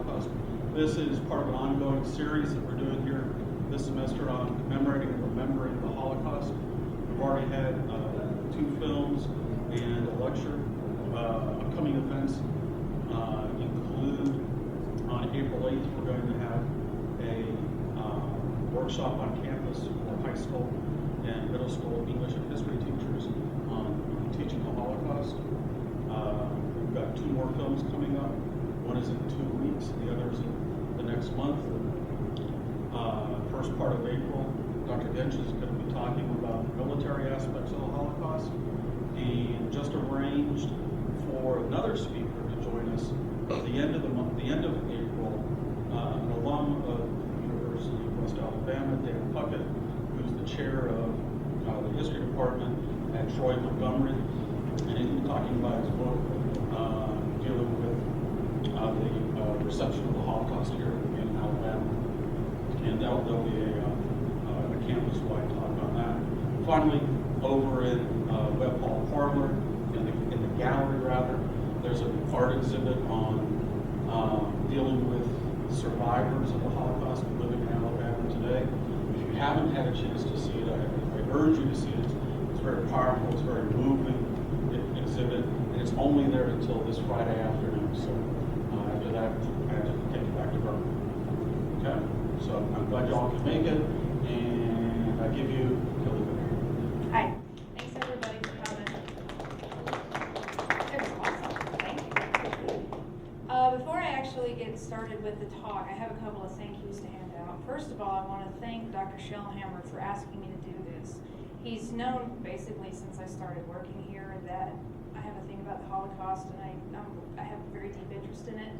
Holocaust. This is part of an ongoing series that we're doing here this semester on commemorating and remembering the Holocaust. We've already had 2 films and a lecture. Upcoming events include on April 8th, we're going to have a workshop on campus for high school and middle school English and history teachers on teaching the Holocaust. We've got 2 more films coming up. One is in 2 weeks, the other is in the next month. First part of April, Dr. Dench is going to be talking about military aspects of the Holocaust, and just arranged for another speaker to join us at the end of the month, the end of April, an alum of the University of West Alabama, Dan Puckett, who's the chair of the history department at Troy Montgomery, and he'll be talking about his book dealing with the reception of the Holocaust here in Alabama, and there'll be a campus-wide talk on that. Finally, over in Webb Hall Parlor, in the gallery rather, there's an art exhibit on dealing with survivors of the Holocaust living in Alabama today. If you haven't had a chance to see it, I urge you to see it. It's very powerful, it's very moving exhibit, and it's only there until this Friday afternoon. So after that, I have to take it back to Berkeley. Okay? So I'm glad y'all can make it, and I give you Kelly. Hi. Thanks everybody for coming. It was awesome. Thank you. Before I actually get started with the talk, I have a couple of thank yous to hand out. First of all, I want to thank Dr. Schellhammer for asking me to do this. He's known basically since I started working here that I have a thing about the Holocaust, and I have a very deep interest in it.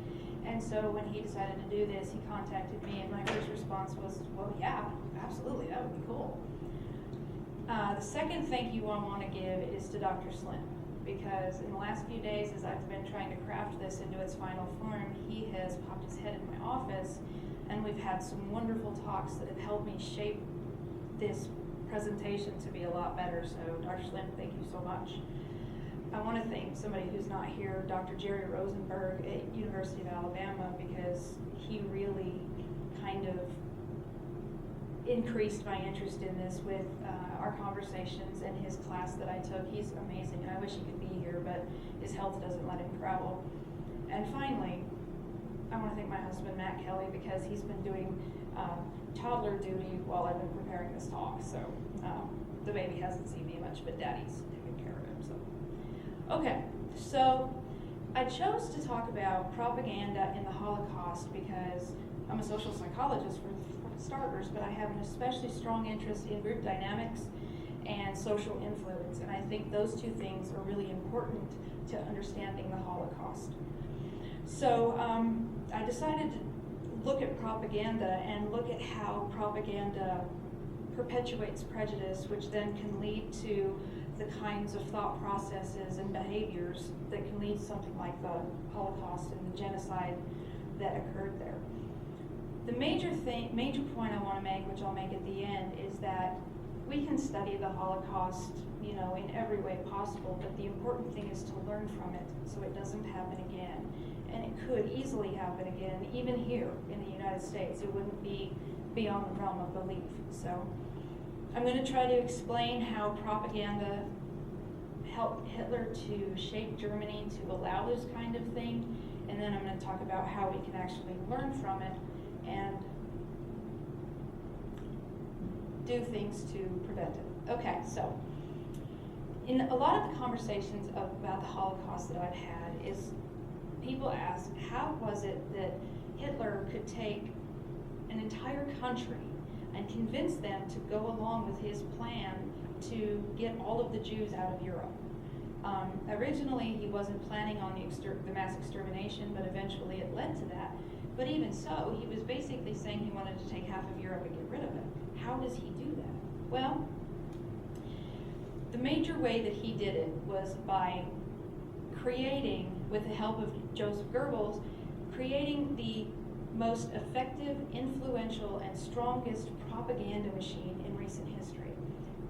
And so when he decided to do this, he contacted me, and my first response was, well, yeah, absolutely, that would be cool. The second thank you I want to give is to Dr. Slim, because in the last few days, as I've been trying to craft this into its final form, he has popped his head in my office, and we've had some wonderful talks that have helped me shape this presentation to be a lot better. So Dr. Slim, thank you so much. I want to thank somebody who's not here, Dr. Jerry Rosenberg at University of Alabama, because he really kind of increased my interest in this with our conversations and his class that I took. He's amazing, and I wish he could be here, but his health doesn't let him travel. And finally, I want to thank my husband, Matt Kelly, because he's been doing toddler duty while I've been preparing this talk. So the baby hasn't seen me much, but Daddy's taking care of him. So. Okay, so I chose to talk about propaganda in the Holocaust because I'm a social psychologist for starters, but I have an especially strong interest in group dynamics and social influence, and I think those 2 things are really important to understanding the Holocaust. So I decided to look at propaganda and look at how propaganda perpetuates prejudice, which then can lead to the kinds of thought processes and behaviors that can lead to something like the Holocaust and the genocide that occurred there. The major point I want to make, which I'll make at the end, is that we can study the Holocaust, in every way possible, but the important thing is to learn from it so it doesn't happen again. And it could easily happen again, even here in the United States. It wouldn't be beyond the realm of belief. So I'm going to try to explain how propaganda helped Hitler to shape Germany to allow this kind of thing, and then I'm going to talk about how we can actually learn from it and do things to prevent it. Okay, so in a lot of the conversations about the Holocaust that I've had is people ask, how was it that Hitler could take an entire country and convince them to go along with his plan to get all of the Jews out of Europe? Originally, he wasn't planning on the mass extermination, but eventually it led to that. But even so, he was basically saying he wanted to take half of Europe and get rid of it. How does he do that? Well, the major way that he did it was by creating, with the help of Joseph Goebbels, creating the most effective, influential, and strongest propaganda machine in recent history.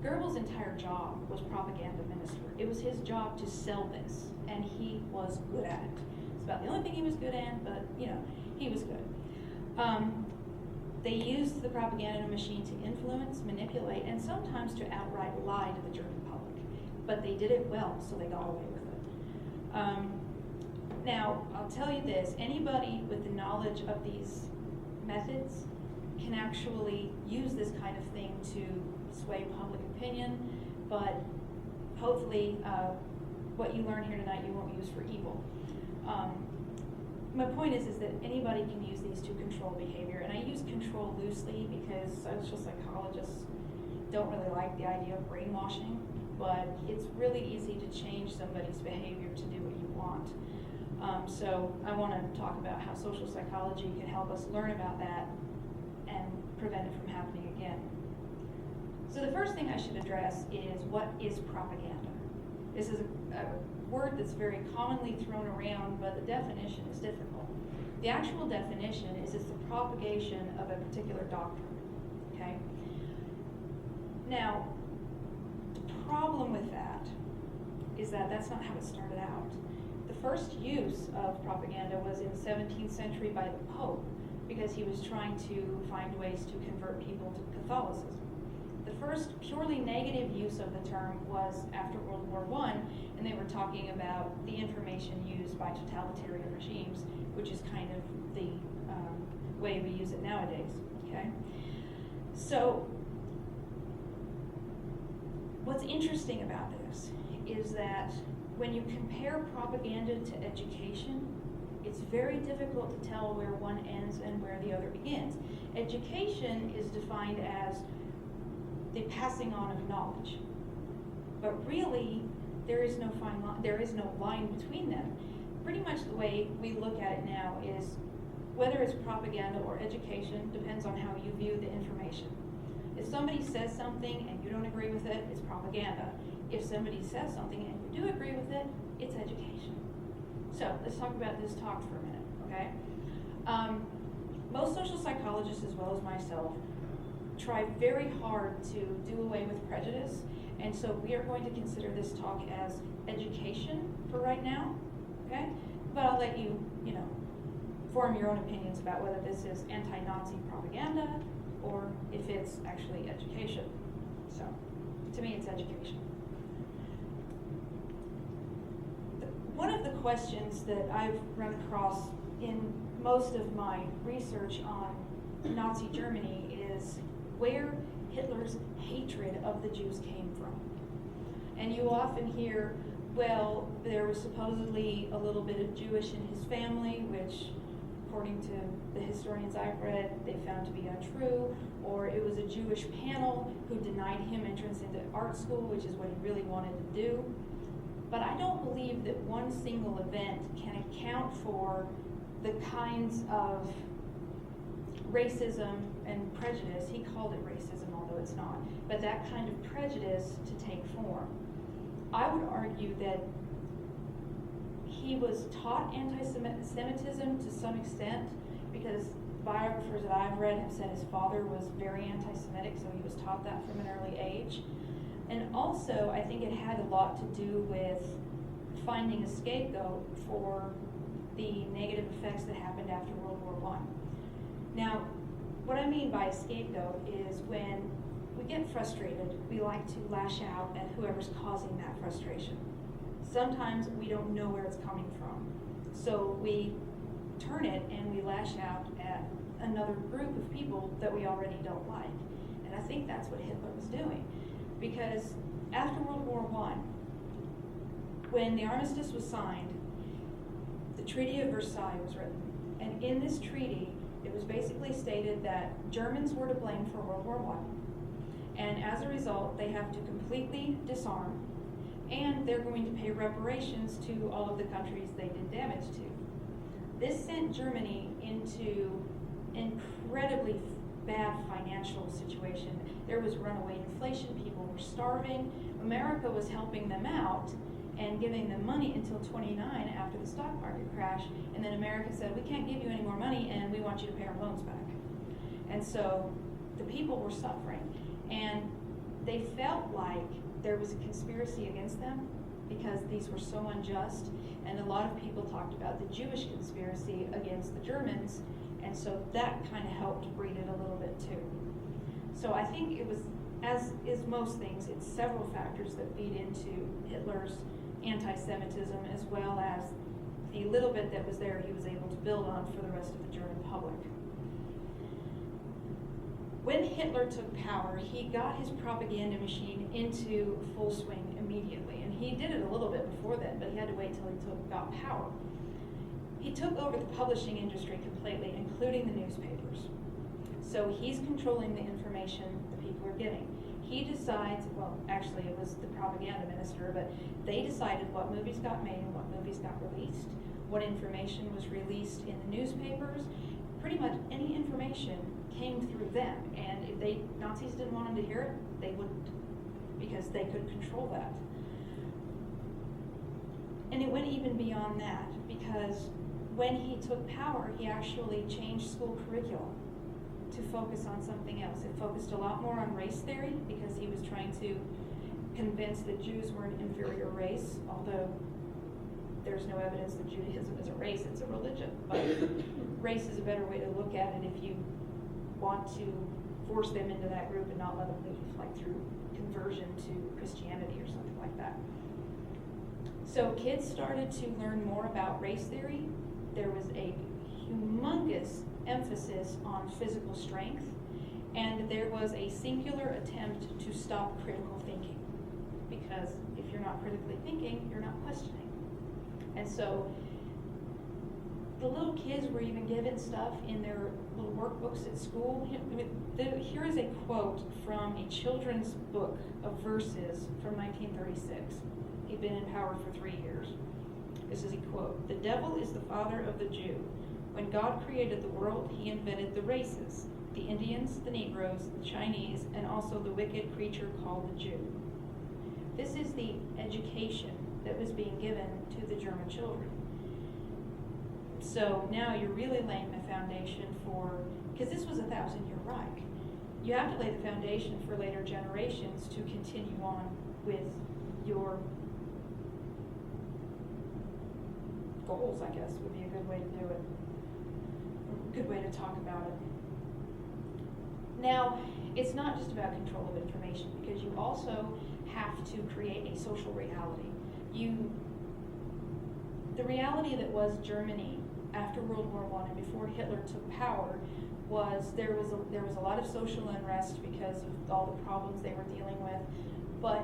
Goebbels' entire job was propaganda minister. It was his job to sell this, and he was good at it, about the only thing he was good in, but he was good. They used the propaganda machine to influence, manipulate, and sometimes to outright lie to the German public. But they did it well, so they got away with it. Now, I'll tell you this, anybody with the knowledge of these methods can actually use this kind of thing to sway public opinion, but hopefully what you learn here tonight you won't use for evil. My point is that anybody can use these to control behavior, and I use control loosely because social psychologists don't really like the idea of brainwashing, but it's really easy to change somebody's behavior to do what you want. So I want to talk about how social psychology can help us learn about that and prevent it from happening again. So the first thing I should address is, what is propaganda? This is a word that's very commonly thrown around, but the definition is difficult. The actual definition is it's the propagation of a particular doctrine, okay? Now, the problem with that is that that's not how it started out. The first use of propaganda was in the 17th century by the Pope, because he was trying to find ways to convert people to Catholicism. The first purely negative use of the term was after World War I, and they were talking about the information used by totalitarian regimes, which is kind of the way we use it nowadays, okay? So, what's interesting about this is that when you compare propaganda to education, it's very difficult to tell where one ends and where the other begins. Education is defined as the passing on of knowledge, but really there is no fine line, there is no line between them. Pretty much the way we look at it now is whether it's propaganda or education depends on how you view the information. If somebody says something and you don't agree with it, it's propaganda. If somebody says something and you do agree with it, it's education. So let's talk about this talk for a minute, okay? Most social psychologists, as well as myself, try very hard to do away with prejudice, and so we are going to consider this talk as education for right now, okay? But I'll let you, form your own opinions about whether this is anti-Nazi propaganda or if it's actually education. So, to me, it's education. One of the questions that I've run across in most of my research on Nazi Germany is where Hitler's hatred of the Jews came from. And you often hear, well, there was supposedly a little bit of Jewish in his family, which, according to the historians I've read, they found to be untrue, or it was a Jewish panel who denied him entrance into art school, which is what he really wanted to do. But I don't believe that one single event can account for the kinds of racism and prejudice, he called it racism, although it's not, but that kind of prejudice to take form. I would argue that he was taught anti-Semitism to some extent, because biographers that I've read have said his father was very anti-Semitic, so he was taught that from an early age. And also, I think it had a lot to do with finding a scapegoat for the negative effects that happened after World War I. Now, what I mean by a scapegoat is when we get frustrated, we like to lash out at whoever's causing that frustration. Sometimes we don't know where it's coming from, so we turn it and we lash out at another group of people that we already don't like. And I think that's what Hitler was doing, because after World War I, when the armistice was signed, the Treaty of Versailles was written, and in this treaty, it was basically stated that Germans were to blame for World War I, and as a result, they have to completely disarm, and they're going to pay reparations to all of the countries they did damage to. This sent Germany into incredibly bad financial situation. There was runaway inflation, people were starving. America was helping them out and giving them money until 29 after the stock market crash, and then America said, we can't give you any more money and we want you to pay our loans back. And so the people were suffering, and they felt like there was a conspiracy against them, because these were so unjust, and a lot of people talked about the Jewish conspiracy against the Germans, and so that kind of helped breed it a little bit too. So I think it was, as is most things, it's several factors that feed into Hitler's anti-Semitism, as well as the little bit that was there he was able to build on for the rest of the German public. When Hitler took power, he got his propaganda machine into full swing immediately. And he did it a little bit before then, but he had to wait till he got power. He took over the publishing industry completely, including the newspapers. So he's controlling the information the people are getting. He decides, well, actually it was the propaganda minister, but they decided what movies got made and what movies got released, what information was released in the newspapers. Pretty much any information came through them, and if Nazis didn't want them to hear it, they wouldn't, because they could control that. And it went even beyond that, because when he took power, he actually changed school curriculum to focus on something else. It focused a lot more on race theory, because he was trying to convince that Jews were an inferior race, although there's no evidence that Judaism is a race, it's a religion. But race is a better way to look at it if you want to force them into that group and not let them leave, like through conversion to Christianity or something like that. So kids started to learn more about race theory. There was a humongous emphasis on physical strength, and there was a singular attempt to stop critical thinking, because if you're not critically thinking, you're not questioning. And so the little kids were even given stuff in their little workbooks at school. Here is a quote from a children's book of verses from 1936. He'd been in power for 3 years. This is a quote: "The devil is the father of the Jew. When God created the world, he invented the races, the Indians, the Negroes, the Chinese, and also the wicked creature called the Jew." This is the education that was being given to the German children. So now you're really laying the foundation for, because this was a 1,000-year Reich, you have to lay the foundation for later generations to continue on with your goals, I guess, would be a good way to do it. A good way to talk about it. Now, it's not just about control of information, because you also have to create a social reality. The reality that was Germany after World War I and before Hitler took power was there was a lot of social unrest because of all the problems they were dealing with, but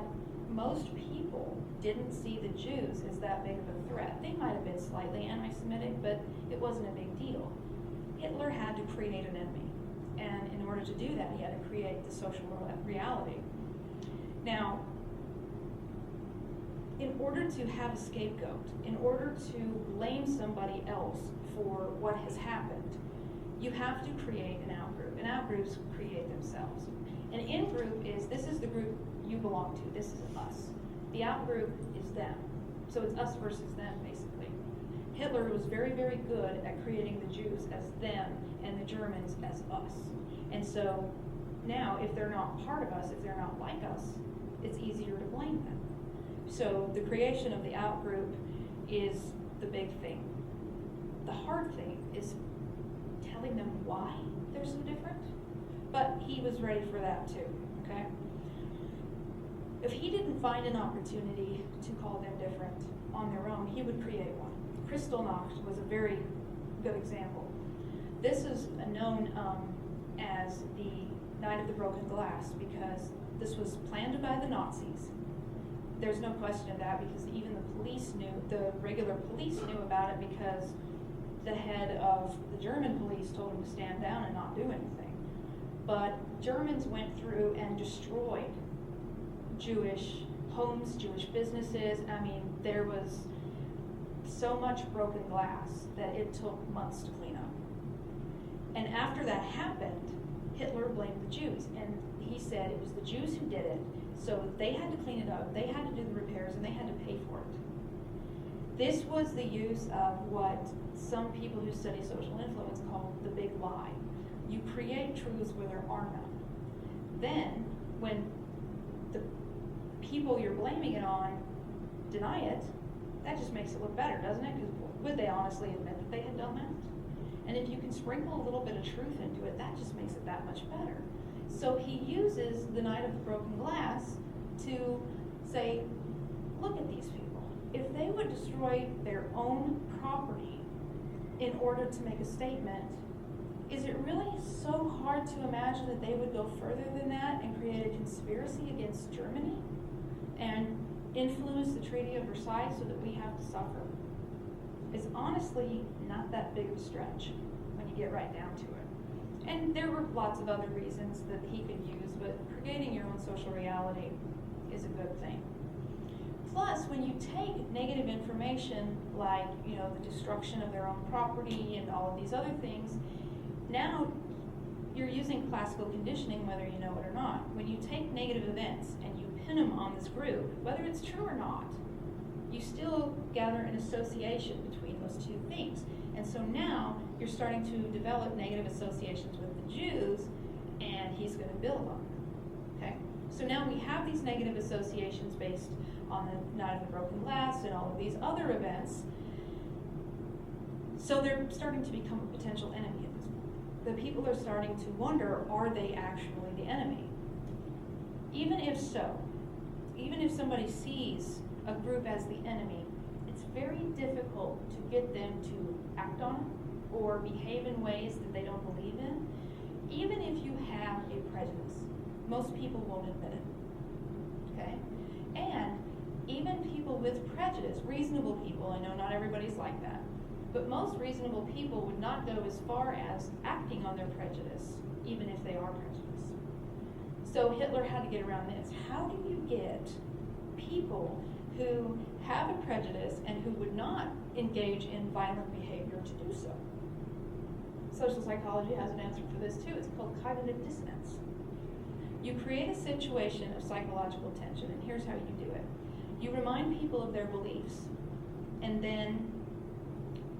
most people didn't see the Jews as that big of a threat. They might have been slightly anti-Semitic, but it wasn't a big deal. Hitler had to create an enemy, and in order to do that, he had to create the social reality. Now, in order to have a scapegoat, in order to blame somebody else for what has happened, you have to create an out-group. And out-groups create themselves. An in-group is, this is the group you belong to, this is us. The out-group is them. So it's us versus them, basically. Hitler was very, very good at creating the Jews as them and the Germans as us. And so now, if they're not part of us, if they're not like us, it's easier to blame them. So the creation of the out-group is the big thing. The hard thing is telling them why they're so different. But he was ready for that too, okay? If he didn't find an opportunity to call them different on their own, he would create one. Kristallnacht was a very good example. This is known as the Night of the Broken Glass, because this was planned by the Nazis. There's no question of that, because even the police knew, the regular police knew about it, because the head of the German police told them to stand down and not do anything. But Germans went through and destroyed Jewish homes, Jewish businesses. I mean, there was so much broken glass that it took months to clean up. And after that happened, Hitler blamed the Jews, and he said it was the Jews who did it, so they had to clean it up, they had to do the repairs, and they had to pay for it. This was the use of what some people who study social influence call the big lie. You create truths where there are none. Then, when the people you're blaming it on deny it, that just makes it look better, doesn't it? Because would they honestly admit that they had done that? And if you can sprinkle a little bit of truth into it, that just makes it that much better. So he uses the night of the broken glass to say, look at these people. If they would destroy their own property in order to make a statement, is it really so hard to imagine that they would go further than that and create a conspiracy against Germany and influence the Treaty of Versailles so that we have to suffer? It's honestly not that big of a stretch when you get right down to it. And there were lots of other reasons that he could use, but creating your own social reality is a good thing. Plus, when you take negative information like, the destruction of their own property and all of these other things, now you're using classical conditioning whether you know it or not. When you take negative events and you pin them on this group, whether it's true or not, you still gather an association between those two things. And so now you're starting to develop negative associations with the Jews, and he's going to build on them. Okay? So now we have these negative associations based on the Night of the Broken Glass and all of these other events. So they're starting to become a potential enemy at this point. The people are starting to wonder, are they actually the enemy? Even if so, even if somebody sees a group as the enemy, it's very difficult to get them to act on it or behave in ways that they don't believe in. Even if you have a prejudice, most people won't admit it. Okay? And even people with prejudice, reasonable people, I know not everybody's like that, but most reasonable people would not go as far as acting on their prejudice, even if they are prejudiced. So Hitler had to get around this. How do you get people who have a prejudice and who would not engage in violent behavior to do so? Social psychology has an answer for this too. It's called cognitive dissonance. You create a situation of psychological tension, and here's how you do it. You remind people of their beliefs, and then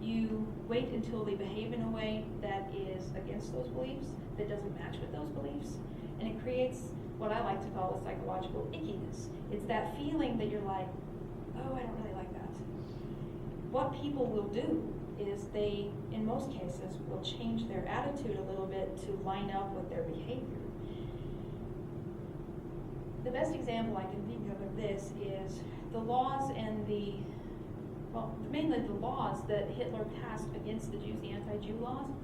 you wait until they behave in a way that is against those beliefs, that doesn't match with those beliefs, and it creates what I like to call a psychological ickiness. It's that feeling that you're like, oh, I don't really like that. What people will do is they, in most cases, will change their attitude a little bit to line up with their behavior. The best example I can think of this is the laws and mainly the laws that Hitler passed against the Jews, the anti-Jew laws,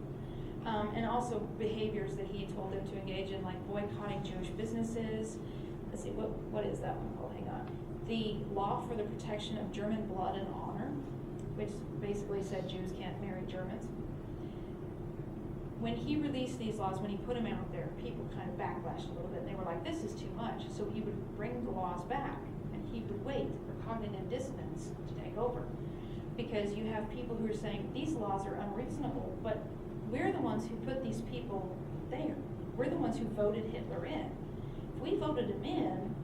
and also behaviors that he told them to engage in, like boycotting Jewish businesses. Let's see, what is that one called? Hang on. The law for the protection of German blood and honor, which basically said Jews can't marry Germans. When he released these laws, when he put them out there, people kind of backlashed a little bit. And they were like, this is too much. So he would bring the laws back, and he would wait for cognitive dissonance to take over. Because you have people who are saying, these laws are unreasonable, but we're the ones who put these people there. We're the ones who voted Hitler in. If we voted him in,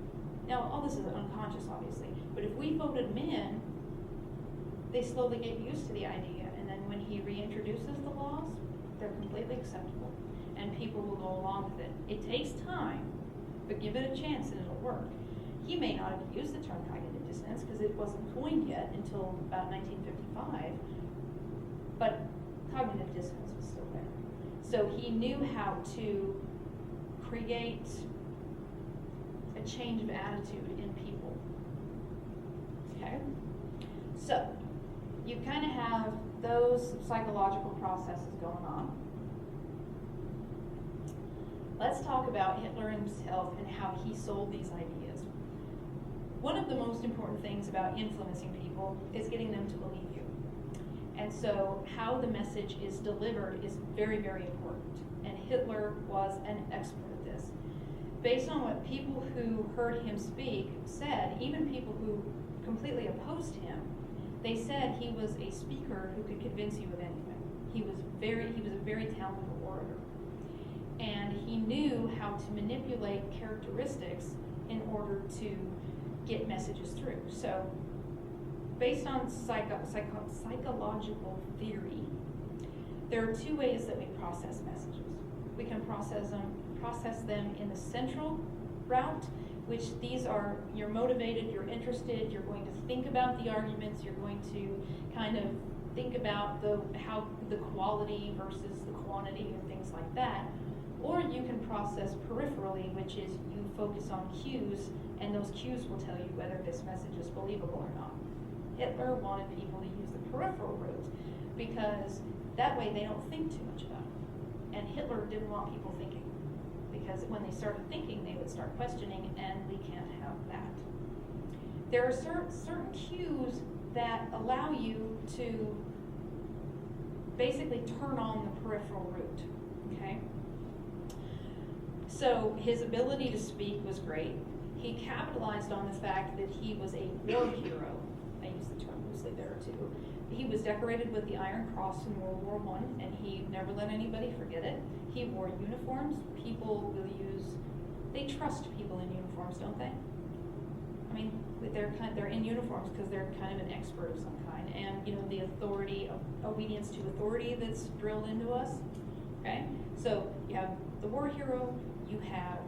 now all this is unconscious obviously, but if we voted him in, they slowly get used to the idea, and then when he reintroduces the laws, they're completely acceptable, and people will go along with it. It takes time, but give it a chance and it'll work. He may not have used the term cognitive dissonance because it wasn't coined yet until about 1955, but cognitive dissonance was still there. So he knew how to create a change of attitude in people. Okay? So, you kind of have those psychological processes going on. Let's talk about Hitler himself and how he sold these ideas. One of the most important things about influencing people is getting them to believe you. And so how the message is delivered is very, very important. And Hitler was an expert at this. Based on what people who heard him speak said, even people who completely opposed him, they said he was a speaker who could convince you of anything. He was a very talented orator. And he knew how to manipulate characteristics in order to get messages through. So, based on psychological theory, there are two ways that we process messages. We can process them in the central route, which these are, you're motivated, you're interested, you're going to think about the arguments, you're going to kind of think about how the quality versus the quantity and things like that. Or you can process peripherally, which is you focus on cues, and those cues will tell you whether this message is believable or not. Hitler wanted people to use the peripheral route because that way they don't think too much about it. And Hitler didn't want people thinking, because when they started thinking, they would start questioning, and we can't have that. There are certain cues that allow you to basically turn on the peripheral route, okay? So his ability to speak was great. He capitalized on the fact that he was a war hero. I use the term loosely there too. He was decorated with the Iron Cross in World War I, and he never let anybody forget it. He wore uniforms. People will they trust people in uniforms, don't they? I mean, they're in uniforms because they're kind of an expert of some kind, and the authority, obedience to authority that's drilled into us. Okay, so you have the war hero, you have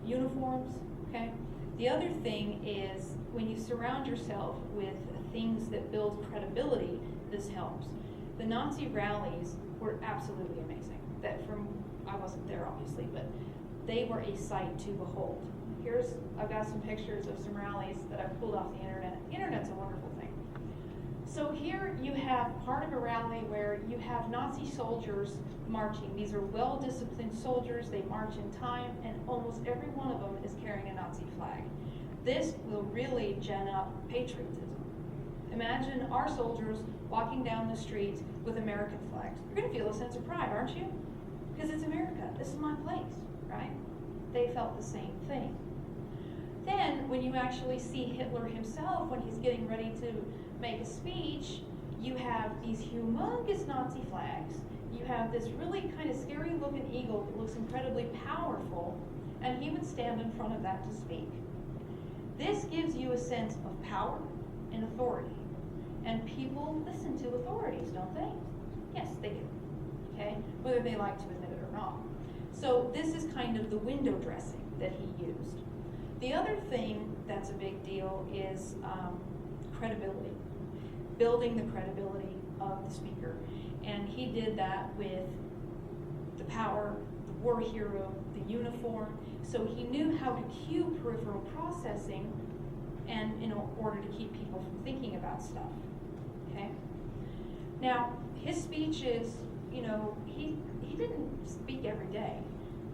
uniforms. Okay, the other thing is when you surround yourself with things that build credibility, this helps. The Nazi rallies were absolutely amazing. I wasn't there obviously, but they were a sight to behold. I've got some pictures of some rallies that I've pulled off the internet. The internet's a wonderful thing. So here you have part of a rally where you have Nazi soldiers marching. These are well-disciplined soldiers. They march in time, and almost every one of them is carrying a Nazi flag. This will really gin up patriotism. Imagine our soldiers walking down the streets with American flags. You're going to feel a sense of pride, aren't you? Because it's America. This is my place, right? They felt the same thing. Then, when you actually see Hitler himself, when he's getting ready to make a speech, you have these humongous Nazi flags. You have this really kind of scary-looking eagle that looks incredibly powerful, and he would stand in front of that to speak. This gives you a sense of power and authority. And people listen to authorities, don't they? Yes, they do. Okay? Whether they like to admit it or not. So this is kind of the window dressing that he used. The other thing that's a big deal is credibility. Building the credibility of the speaker. And he did that with the power, the war hero, the uniform. So he knew how to cue peripheral processing and in order to keep people from thinking about stuff. Okay? Now, his speeches, he didn't speak every day.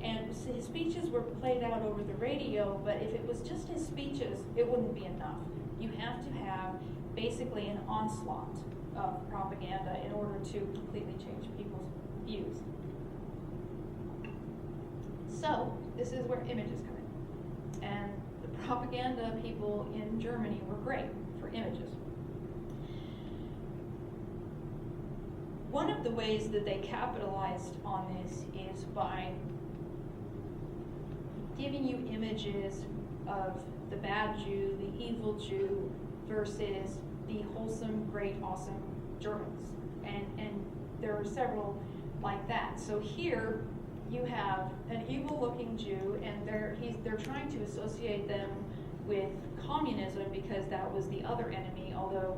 And his speeches were played out over the radio, but if it was just his speeches, it wouldn't be enough. You have to have basically an onslaught of propaganda in order to completely change people's views. So, this is where images come in. And the propaganda people in Germany were great for images. One of the ways that they capitalized on this is by giving you images of the bad Jew, the evil Jew, versus the wholesome, great, awesome Germans. And there are several like that. So here you have an evil-looking Jew, and they're trying to associate them with communism because that was the other enemy, although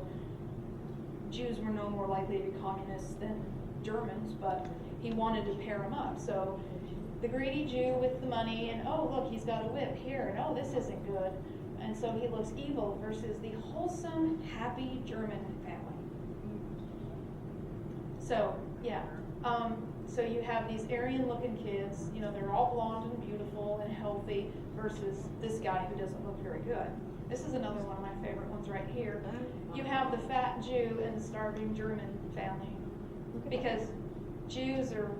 Jews were no more likely to be communists than Germans, but he wanted to pair them up. So the greedy Jew with the money, and oh, look, he's got a whip here, and oh, this isn't good. And so he looks evil versus the wholesome, happy German family. So, yeah. So you have these Aryan-looking kids, they're all blonde and beautiful and healthy, versus this guy who doesn't look very good. This is another one of my favorite ones right here. You have the fat Jew and the starving German family. Because Jews are,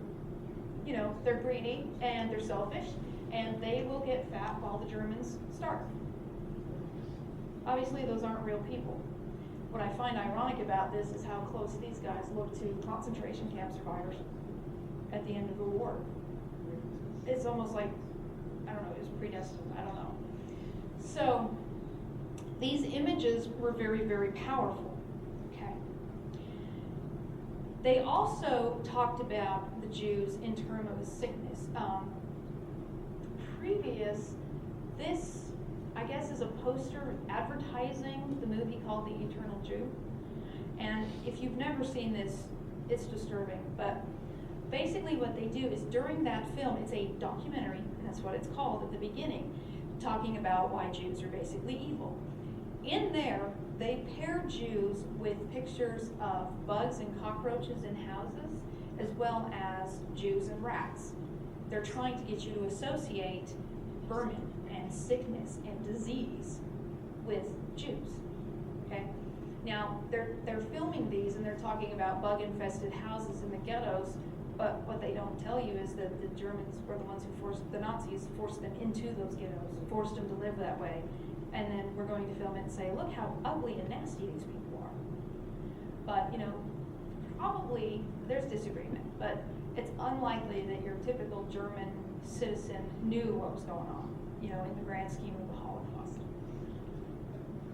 they're greedy and they're selfish, and they will get fat while the Germans starve. Obviously, those aren't real people. What I find ironic about this is how close these guys look to concentration camp survivors at the end of the war. It's almost like, I don't know, it was predestined, I don't know. So, these images were very, very powerful, okay? They also talked about the Jews in terms of a sickness. Previous This, I guess, is a poster advertising the movie called The Eternal Jew. And if you've never seen this, it's disturbing. But basically what they do is during that film, it's a documentary, and that's what it's called at the beginning, talking about why Jews are basically evil. In there, they pair Jews with pictures of bugs and cockroaches in houses, as well as Jews and rats. They're trying to get you to associate vermin and sickness and disease with Jews. Okay? Now, they're filming these and they're talking about bug-infested houses in the ghettos, but what they don't tell you is that the Germans were the ones who the Nazis forced them into those ghettos, forced them to live that way. And then we're going to film it and say, look how ugly and nasty these people are. But, probably there's disagreement, but it's unlikely that your typical German citizen knew what was going on, in the grand scheme of the Holocaust.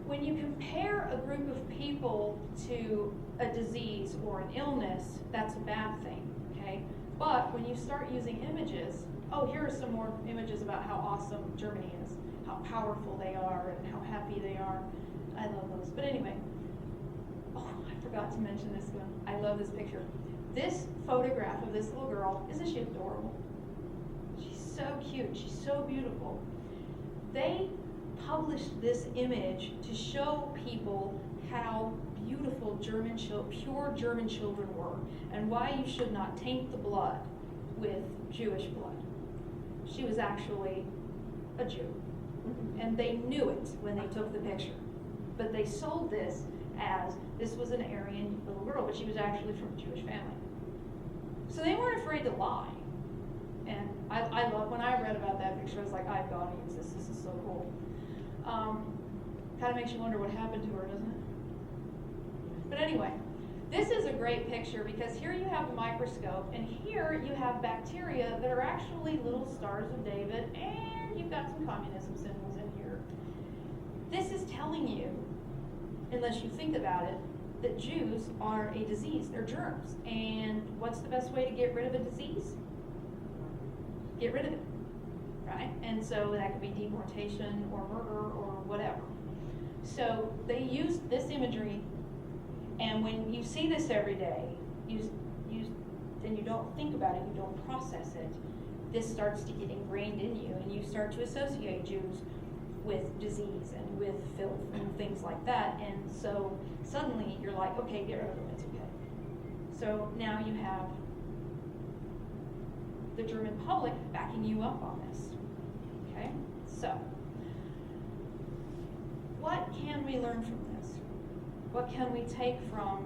When you compare a group of people to a disease or an illness, that's a bad thing, okay? But when you start using images, here are some more images about how awesome Germany is, how powerful they are, and how happy they are. I love those. But anyway, I forgot to mention this one. I love this picture. This photograph of this little girl, isn't she adorable? She's so cute. She's so beautiful. They published this image to show people how beautiful pure German children were, and why you should not taint the blood with Jewish blood. She was actually a Jew, and they knew it when they took the picture. But they sold this as this was an Aryan little girl, but she was actually from a Jewish family. So they weren't afraid to lie. And I love, when I read about that picture, I was like, I've got to use this. This is so cool. Kind of makes you wonder what happened to her, doesn't it? But anyway, this is a great picture because here you have a microscope, and here you have bacteria that are actually little stars of David, and you've got some communism symbols in here. This is telling you, unless you think about it, that Jews are a disease. They're germs. And what's the best way to get rid of a disease? Get rid of it, right? And so that could be deportation or murder or whatever. So they used this imagery, and when you see this every day, and you don't think about it, you don't process it, this starts to get ingrained in you, and you start to associate Jews with disease and with filth and things like that. And so suddenly you're like, okay, get rid of them, it's okay. So now you have the German public backing you up on this. Okay? So, what can we learn from this? What can we take from,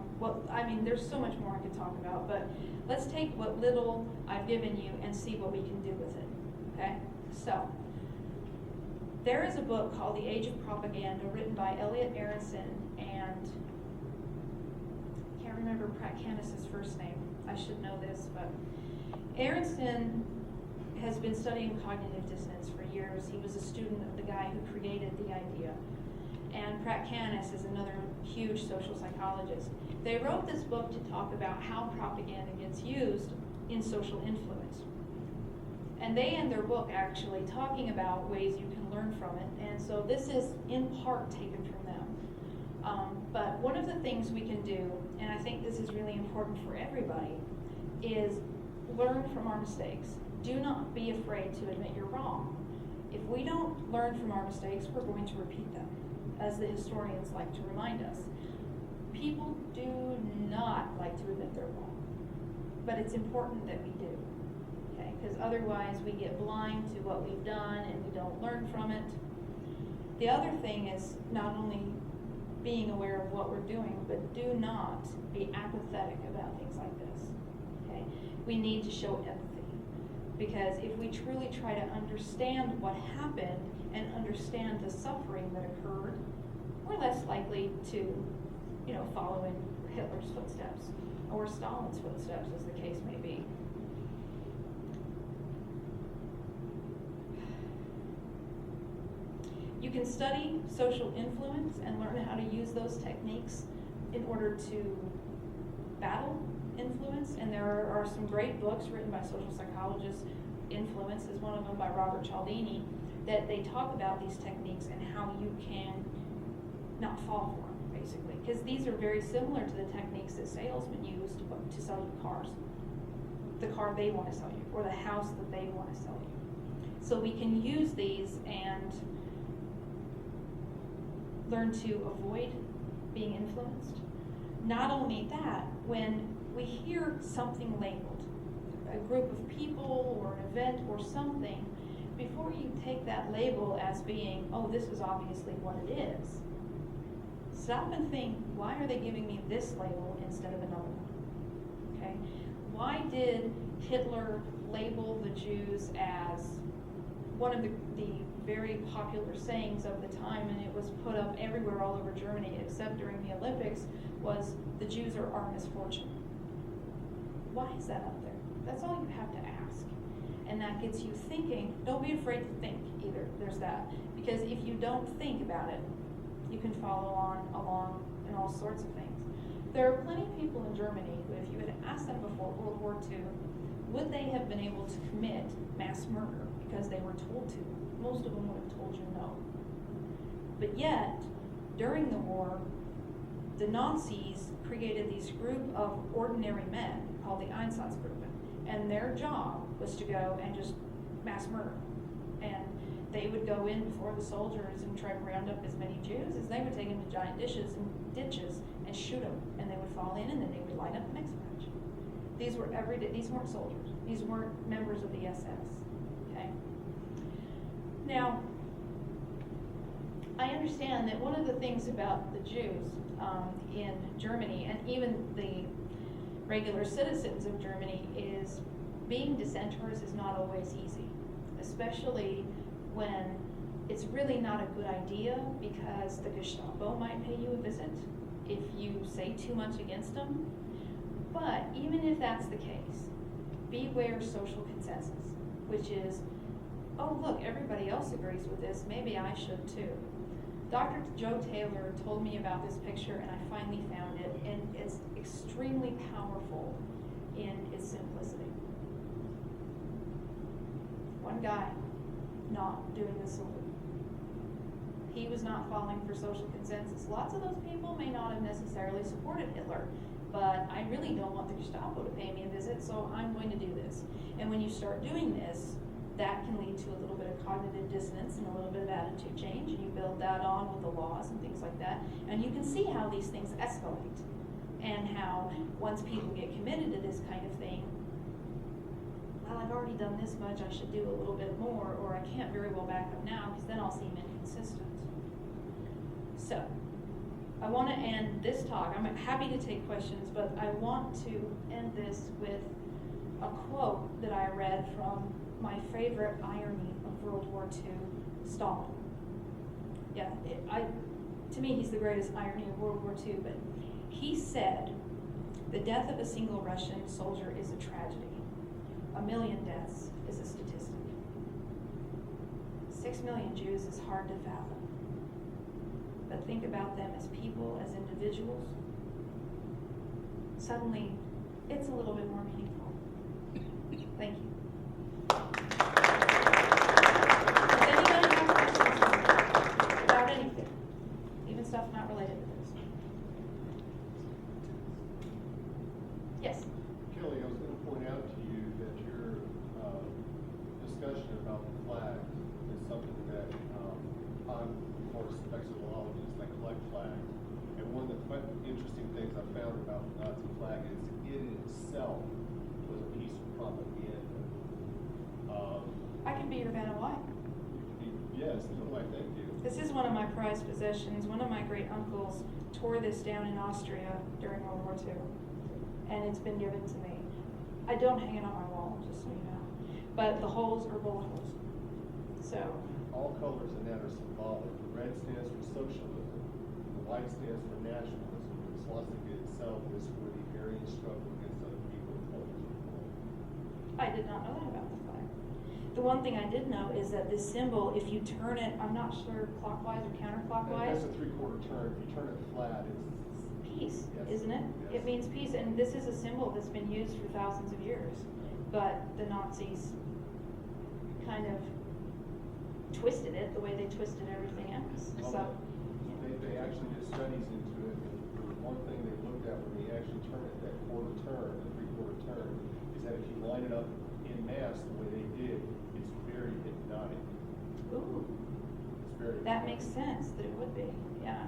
there's so much more I could talk about, but let's take what little I've given you and see what we can do with it. Okay? So, there is a book called The Age of Propaganda written by Elliot Aronson and I can't remember Pratt-Canis' first name. I should know this, but Aronson has been studying cognitive dissonance for years. He was a student of the guy who created the idea. And Pratt-Canis is another huge social psychologist. They wrote this book to talk about how propaganda gets used in social influence. And they end their book actually talking about ways you can learn from it. And so this is in part taken from them. But one of the things we can do, and I think this is really important for everybody, is learn from our mistakes. Do not be afraid to admit you're wrong. If we don't learn from our mistakes, we're going to repeat them, as the historians like to remind us. People do not like to admit they're wrong, but it's important that we do, okay? Because otherwise we get blind to what we've done and we don't learn from it. The other thing is not only being aware of what we're doing, but do not be apathetic about things like this, okay? We need to show empathy, because if we truly try to understand what happened and understand the suffering that occurred, we're less likely to, follow in Hitler's footsteps or Stalin's footsteps, as the case may be. You can study social influence and learn how to use those techniques in order to battle influence, and there are some great books written by social psychologists. Influence is one of them, by Robert Cialdini, that they talk about these techniques and how you can not fall for them, basically. Because these are very similar to the techniques that salesmen use to sell you cars. The car they want to sell you, or the house that they want to sell you. So we can use these and learn to avoid being influenced. Not only that, when we hear something labeled, a group of people or an event or something, before you take that label as being, oh, this is obviously what it is, stop and think, why are they giving me this label instead of another one? Okay? Why did Hitler label the Jews as one of the very popular sayings of the time, and it was put up everywhere all over Germany except during the Olympics, was the Jews are our misfortune. Why is that up there? That's all you have to ask. And that gets you thinking. Don't be afraid to think either. There's that. Because if you don't think about it, you can follow along in all sorts of things. There are plenty of people in Germany who, if you had asked them before World War II, would they have been able to commit mass murder because they were told to? Most of them would have told you no. But yet, during the war, the Nazis created this group of ordinary men called the Einsatzgruppen, and their job was to go and just mass murder. And they would go in before the soldiers and try to round up as many Jews as they would take them to giant ditches and shoot them, and they would fall in, and then they would line up the next batch. These were everyday. These weren't soldiers. These weren't members of the SS. Okay. Now, I understand that one of the things about the Jews in Germany, and even the regular citizens of Germany, is being dissenters is not always easy, especially when it's really not a good idea, because the Gestapo might pay you a visit if you say too much against them. But even if that's the case, beware social consensus, which is, oh look, everybody else agrees with this, maybe I should too. Dr. Joe Taylor told me about this picture, and I finally found it, and it's extremely powerful in its simplicity. One guy not doing the salute. He was not falling for social consensus. Lots of those people may not have necessarily supported Hitler, but I really don't want the Gestapo to pay me a visit, so I'm going to do this. And when you start doing this, that can lead to a little bit of cognitive dissonance and a little bit of attitude change, and you build that on with the laws and things like that. And you can see how these things escalate, and how once people get committed to this kind of thing, well, I've already done this much, I should do a little bit more, or I can't very well back up now because then I'll seem inconsistent. So, I want to end this talk. I'm happy to take questions, but I want to end this with a quote that I read from my favorite irony of World War II, Stalin. Yeah, to me, he's the greatest irony of World War II, but he said, the death of a single Russian soldier is a tragedy. 1 million deaths is a statistic. 6 million Jews is hard to fathom. But think about them as people, as individuals. Suddenly, it's a little bit more meaningful. Thank you. Does anybody have questions about anything? Even stuff not related to this? Yes? Kelly, I was going to point out to you that your discussion about the flag is something that I'm, of course, vexillologist. I collect flags. And one of the interesting things I found about the Nazi flag is it itself was a piece of propaganda. I can be your Vanna White. Yes, no, I thank you. This is one of my prized possessions. One of my great uncles tore this down in Austria during World War II, and it's been given to me. I don't hang it on my wall, just so you know, but the holes are bullet holes. So All colors in that are symbolic. The red stands for socialism. The white stands for nationalism. The swastika itself is for the Aryan struggle against other people and cultures. I did not know that about the flag. The one thing I did know is that this symbol, if you turn it, I'm not sure clockwise or counterclockwise. That's a 3/4 turn. If you turn it flat, it's Peace, yes. isn't it? Yes. It means peace, and this is a symbol that's been used for thousands of years. But the Nazis kind of twisted it the way they twisted everything else. So, They actually did studies into it, and the one thing they looked at when they actually turn it, that quarter turn, the three-quarter turn, is that if you line it up in mass the way they did, it's very hypnotic. ooh, It's very that hypnotic. makes sense that it would be, yeah.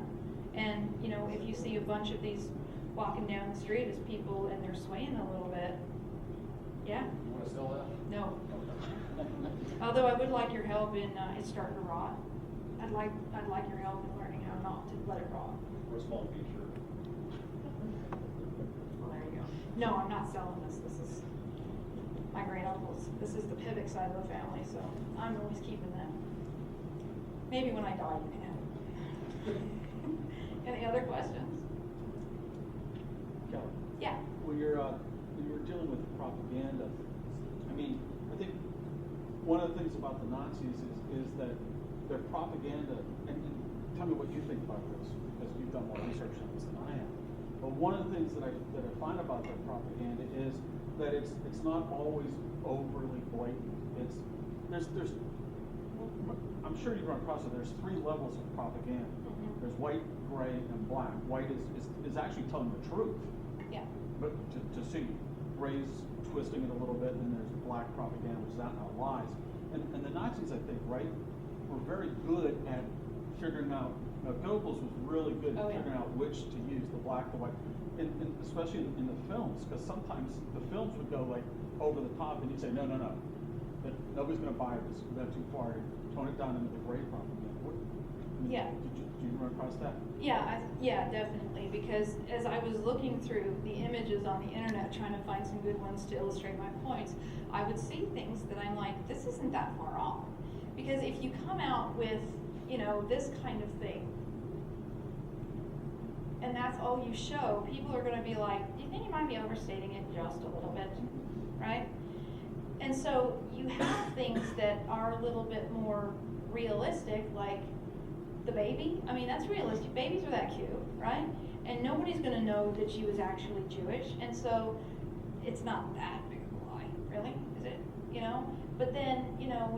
And, you know, if you see a bunch of these walking down the street as people and they're swaying a little bit, yeah, You wanna sell that? no. Okay. Although I would like your help in, it's starting to rot. I'd like your help in learning how not to let it rot. For a small feature. Well, there you go. No, I'm not selling this. This is my great uncle's. This is the Pivot side of the family, so I'm always keeping them. Maybe when I die, you can have it. Any other questions? Kelly, Yeah. when you're dealing with propaganda, I mean, I think one of the things about the Nazis is that their propaganda, and tell me what you think about this, because you've done more research on this than I have. But one of the things that I find about their propaganda is that it's not always overly blatant. There's I'm sure you run across it. There's 3 levels of propaganda. Mhm. There's white, gray, and black. White is actually telling the truth, Yeah. but to see gray's twisting it a little bit, and there's black propaganda, which is out lies. And the Nazis, I think, right, were very good at figuring out. Now, Goebbels was really good at Oh, yeah. figuring out which to use, the black, the white, and especially in the films, because sometimes the films would go like over the top, and you'd say, no, that nobody's going to buy this. We've gone too far. Tone it down into the gray propaganda. Yeah. Did you run across that? Yeah, yeah, definitely. Because as I was looking through the images on the internet, trying to find some good ones to illustrate my points, I would see things that I'm like, this isn't that far off. Because if you come out with, you know, this kind of thing, and that's all you show, people are going to be like, do you think you might be overstating it just a little bit, right? And so you have things that are a little bit more realistic, like the baby. I mean, that's realistic. Babies are that cute, right? And nobody's going to know that she was actually Jewish. And so it's not that big of a lie, really, is it? You know? But then, you know,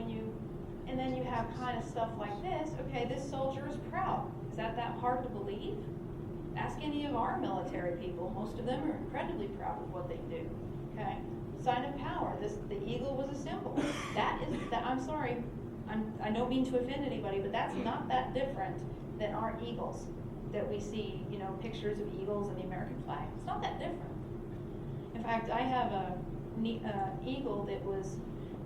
and then you have kind of stuff like this. Okay, this soldier is proud. Is that hard to believe? Ask any of our military people. Most of them are incredibly proud of what they do. Okay? Sign of power. The eagle was a symbol. I'm sorry, I don't mean to offend anybody, but that's not that different than our eagles that we see, you know, pictures of eagles and the American flag. It's not that different. In fact, I have a eagle that was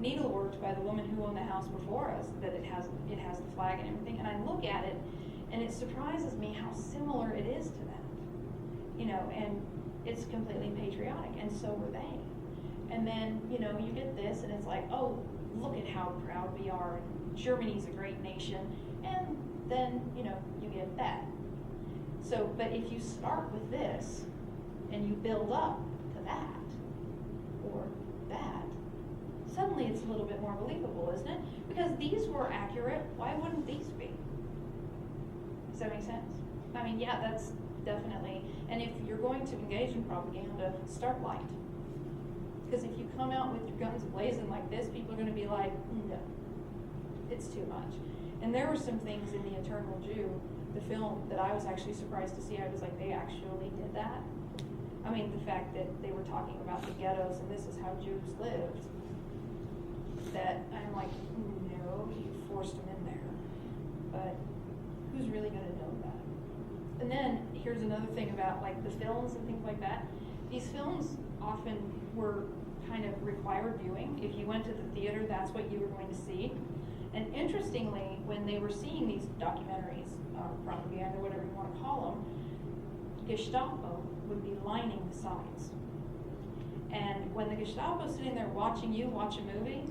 needleworked by the woman who owned the house before us, that it has the flag and everything, and I look at it and it surprises me how similar it is to that. You know, and it's completely patriotic, and so were they. And then, you know, you get this, and it's like, oh, look at how proud we are. Germany's a great nation. And then, you know, you get that. So, but if you start with this, and you build up to that, or that, suddenly it's a little bit more believable, isn't it? Because these were accurate, why wouldn't these be? Does that make sense? I mean, yeah, that's definitely, and if you're going to engage in propaganda, start light. Because if you come out with your guns blazing like this, people are going to be like, no, it's too much. And there were some things in The Eternal Jew, the film, that I was actually surprised to see. I was like, they actually did that? I mean, the fact that they were talking about the ghettos and this is how Jews lived, that I'm like, no, you forced them in there. But who's really going to know that? And then here's another thing about like the films and things like that. These films often were kind of required viewing. If you went to the theater, that's what you were going to see. And interestingly, when they were seeing these documentaries, or propaganda, whatever you want to call them, Gestapo would be lining the sides. And when the Gestapo's sitting there watching you watch a movie,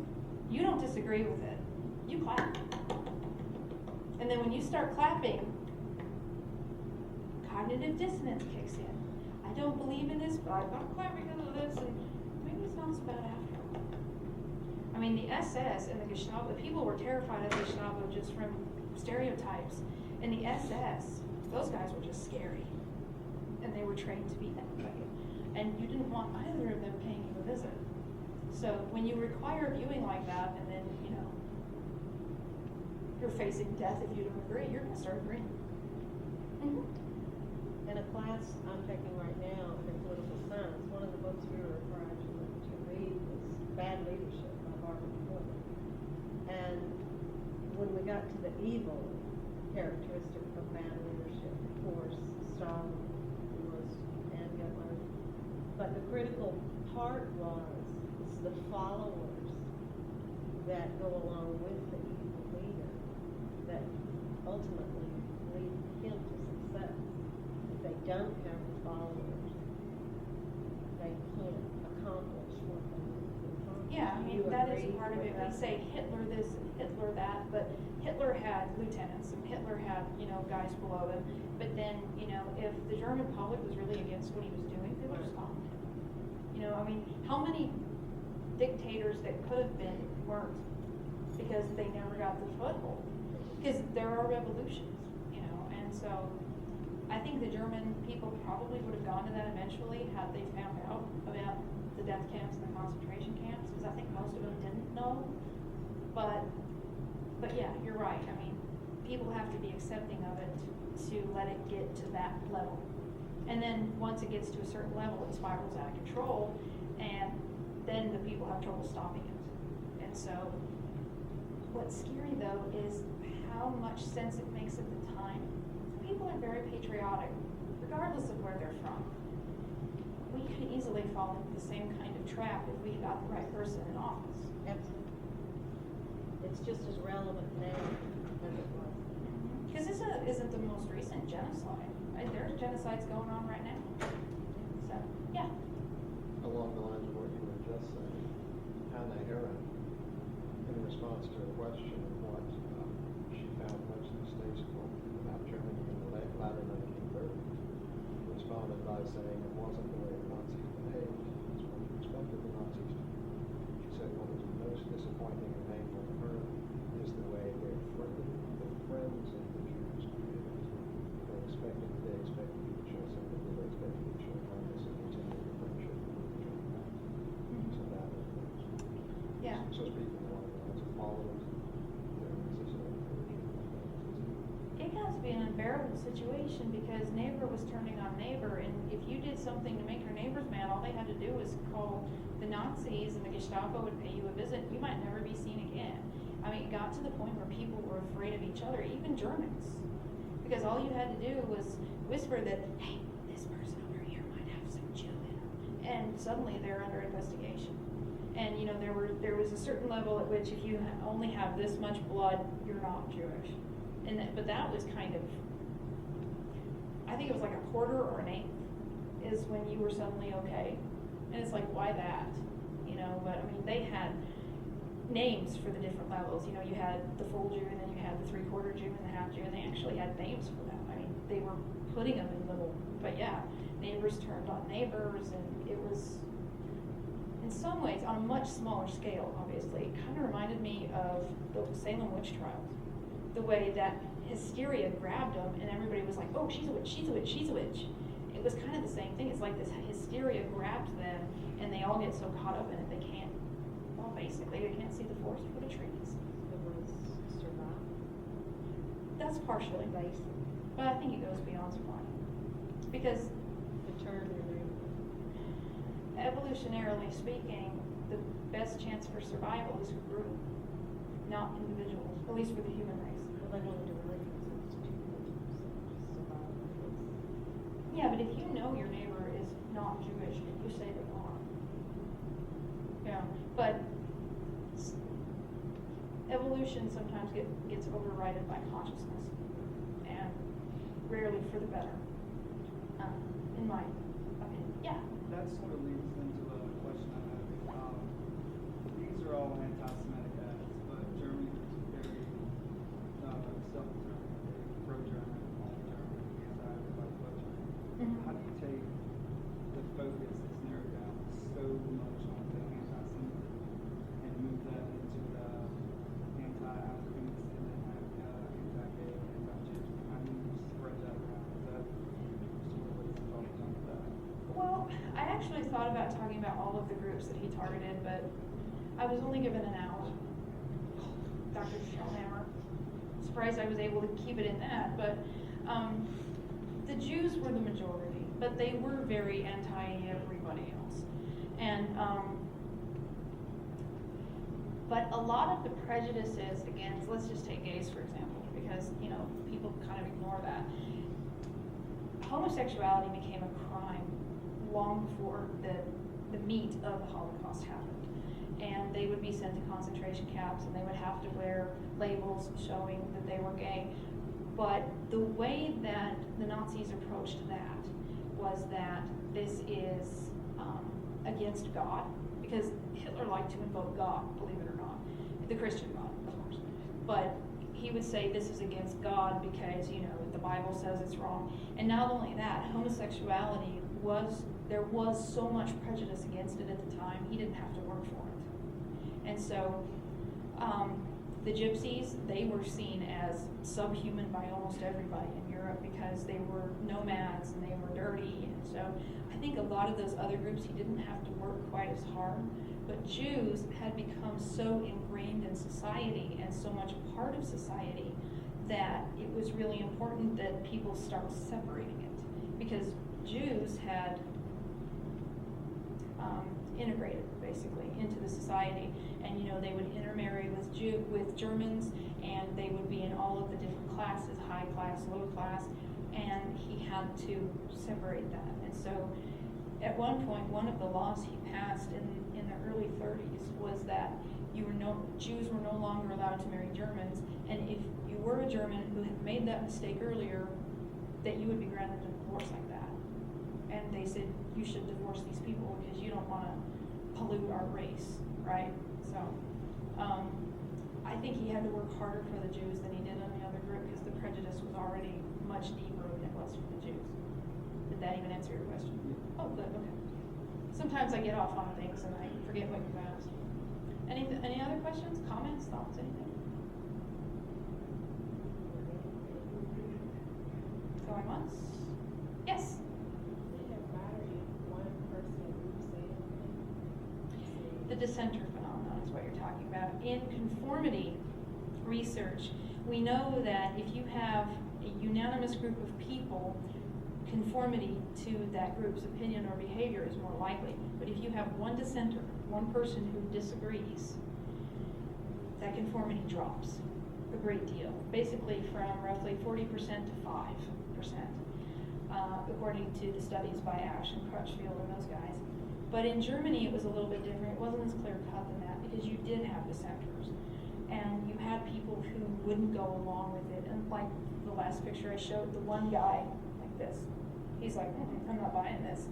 you don't disagree with it. You clap. And then when you start clapping, cognitive dissonance kicks in. I don't believe in this, but I'm not clapping because of this, and maybe it's not so bad after all. I mean, the SS and the Gestapo, people were terrified of the Gestapo just from stereotypes. And the SS, those guys were just scary. And they were trained to be that way. And you didn't want either of them paying you a visit. So when you require viewing like that, and then, you know, you're facing death if you don't agree, you're gonna start agreeing. Mhm. In a class I'm taking right now in political science, one of the books we were required to read was Bad Leadership by Barbara Portman. And when we got to the evil characteristic of bad leadership, of course, Stalin was, and Hitler. But the critical part was, it's the followers that go along with the evil leader that ultimately lead him to success. If they don't have the followers, they can't accomplish what they need to accomplish. Yeah, I Do mean, you that is agree part of with it. We that? say Hitler this and Hitler that, but Hitler had lieutenants and Hitler had, guys below him. But then, if the German public was really against what he was doing, they would have stopped him. I mean, how many dictators that could have been weren't because they never got the foothold? Because there are revolutions, and so I think the German people probably would have gone to that eventually had they found out about the death camps and the concentration camps, because I think most of them didn't know. But yeah, you're right. I mean, people have to be accepting of it to let it get to that level. And then once it gets to a certain level, it spirals out of control, and then the people have trouble stopping it. And so what's scary though is how much sense it makes at the time. People are very patriotic, regardless of where they're from. We could easily fall into the same kind of trap if we got the right person in office. Absolutely. It's just as relevant now as it was. Because this isn't the most recent genocide. Right? There's genocides going on right now. So, yeah. Along the lines of what you were just saying, Hannah Arendt, in response to a question of what she found most distasteful about Germany in the latter 1930s, responded by saying it wasn't the way the Nazis behaved, it's what you expected the Nazis to do. She said what was most disappointing and painful to her is the way their friends and the Jews behaved. They expected you to show sympathy, they expected you to show kindness and continue your friendship with the German Nazis. So that was Yeah. So speaking along the lines of followers, It got to be an unbearable situation because neighbor was turning on neighbor, and if you did something to make your neighbors mad, all they had to do was call the Nazis and the Gestapo would pay you a visit. You might never be seen again. I mean, it got to the point where people were afraid of each other, even Germans, because all you had to do was whisper that, hey, this person over here might have some Jew in them, and suddenly they're under investigation. And there was a certain level at which if you only have this much blood, you're not Jewish. But that was kind of, I think it was like a quarter or an eighth is when you were suddenly okay. And it's like, why that? But I mean, they had names for the different levels. You had the full Jew, and then you had the 3/4 Jew and the half Jew, and they actually had names for them. I mean, they were putting them in little, but yeah, neighbors turned on neighbors, and it was, in some ways, on a much smaller scale, obviously. It kind of reminded me of the Salem witch trials. The way that hysteria grabbed them, and everybody was like, oh, she's a witch, she's a witch, she's a witch. It was kind of the same thing. It's like this hysteria grabbed them, and they all get so caught up in it, they can't see the forest for the trees. It was survival. That's partially based, but I think it goes beyond survival. Because The term you're in. evolutionarily speaking, the best chance for survival is group, not individuals, at least for the human race. Well, they wanted to relate themselves to people, so survival was. Yeah, but if you know your neighbor is not Jewish and you say they are, but evolution sometimes gets overridden by consciousness, and rarely for the better, in my opinion. Yeah. That sort of leads into a question I have. These are all anti-Semitic acts, but Germany was very self-German, pro-German, all-German, anti-everybody but German. Mhm. How do you take the focus that's narrowed down so much on the anti-Semitism and move that into the anti-Africans and then anti-gay, anti-Jews? How do you spread that around? Is that sort of what you thought done with that? Well, I actually thought about talking about all of the groups that he targeted, but I was only given an hour. Dr. Shellhammer. surprised I was able to keep it in that, but the Jews were the majority, but they were very anti-everybody else. And but a lot of the prejudices against, let's just take gays for example, because people kind of ignore that. Homosexuality became a crime long before the meat of the Holocaust happened. And they would be sent to concentration camps, and they would have to wear labels showing that they were gay. But the way that the Nazis approached that was that this is against God, because Hitler liked to invoke God, believe it or not, the Christian God, of course. But he would say this is against God because the Bible says it's wrong. And not only that, homosexuality there was so much prejudice against it at the time, he didn't have to work for it. And so the gypsies, they were seen as subhuman by almost everybody in Europe because they were nomads and they were dirty. And so I think a lot of those other groups, he didn't have to work quite as hard. But Jews had become so ingrained in society and so much a part of society that it was really important that people start separating it, because Jews had integrated basically into the society, and they would intermarry with Germans, and they would be in all of the different classes, high class, low class, and he had to separate that. And so at one point, one of the laws he passed in the early 30s was that Jews were no longer allowed to marry Germans, and if you were a German who had made that mistake earlier, that you would be granted a divorce like that. And they said, you should divorce these people because you don't want to pollute our race, right? So I think he had to work harder for the Jews than he did on the other group because the prejudice was already much deeper than it was for the Jews. Did that even answer your question? Oh, good, okay. Sometimes I get off on things and I forget what you've asked. Any other questions, comments, thoughts, anything? Going once? Yes? The dissenter phenomenon is what you're talking about. In conformity research, we know that if you have a unanimous group of people, conformity to that group's opinion or behavior is more likely. But if you have one dissenter, one person who disagrees, that conformity drops a great deal. Basically from roughly 40% to 5%, according to the studies by Ash and Crutchfield and those guys. But in Germany, it was a little bit different. It wasn't as clear cut than that because you did have dissenters, and you had people who wouldn't go along with it. And like the last picture I showed, the one guy like this, he's like, I'm not buying this.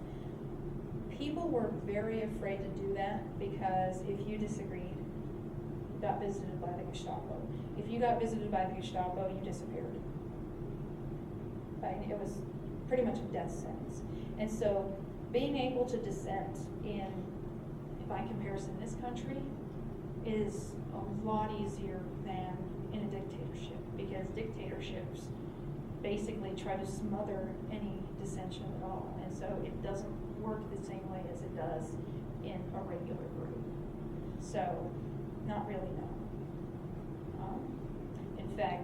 People were very afraid to do that because if you disagreed, you got visited by the Gestapo. If you got visited by the Gestapo, you disappeared. It was pretty much a death sentence. And so being able to dissent in, by comparison, this country is a lot easier than in a dictatorship, because dictatorships basically try to smother any dissension at all, and so it doesn't work the same way as it does in a regular group. So, not really, no. In fact,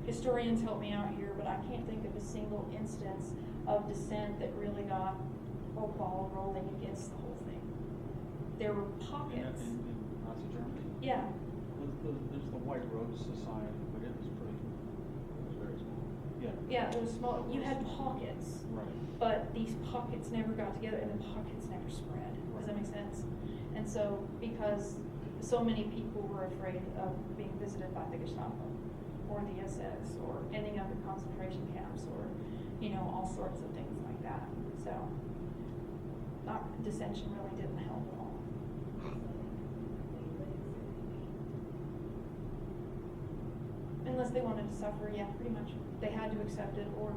historians help me out here, but I can't think of a single instance of dissent that really got a ball rolling against the whole thing. There were pockets. In Nazi Germany? Yeah. There's the White Rose Society, but it was very small. Yeah. Yeah, it was small. You had pockets. Right. But these pockets never got together, and the pockets never spread. Does that make sense? And so, because so many people were afraid of being visited by the Gestapo, or the SS, or ending up in concentration camps, or all sorts of things like that. So, dissension really didn't help at all. Unless they wanted to suffer, yeah, pretty much. They had to accept it or,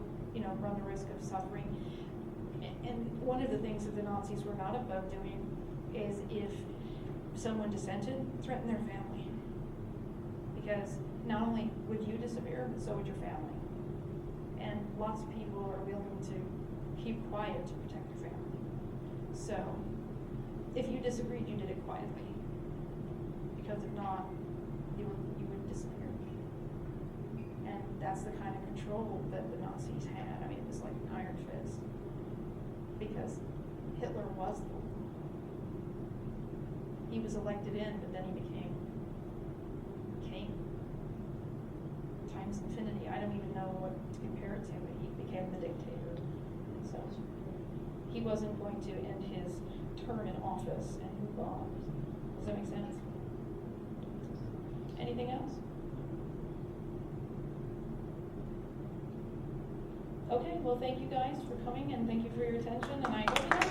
run the risk of suffering. And one of the things that the Nazis were not above doing is if someone dissented, threaten their family. Because not only would you disappear, but so would your family. And lots of people are willing to keep quiet to protect their family. So, if you disagreed, you did it quietly. Because if not, you that's the kind of control that the Nazis had. I mean, it was like an iron fist. Because Hitler was he was elected in, but then he became times infinity. I don't even know what to compare it to, but he became the dictator. And so he wasn't going to end his term in office and move on. Does that make sense? Anything else? Okay, well, thank you guys for coming, and thank you for your attention, and I hope you guys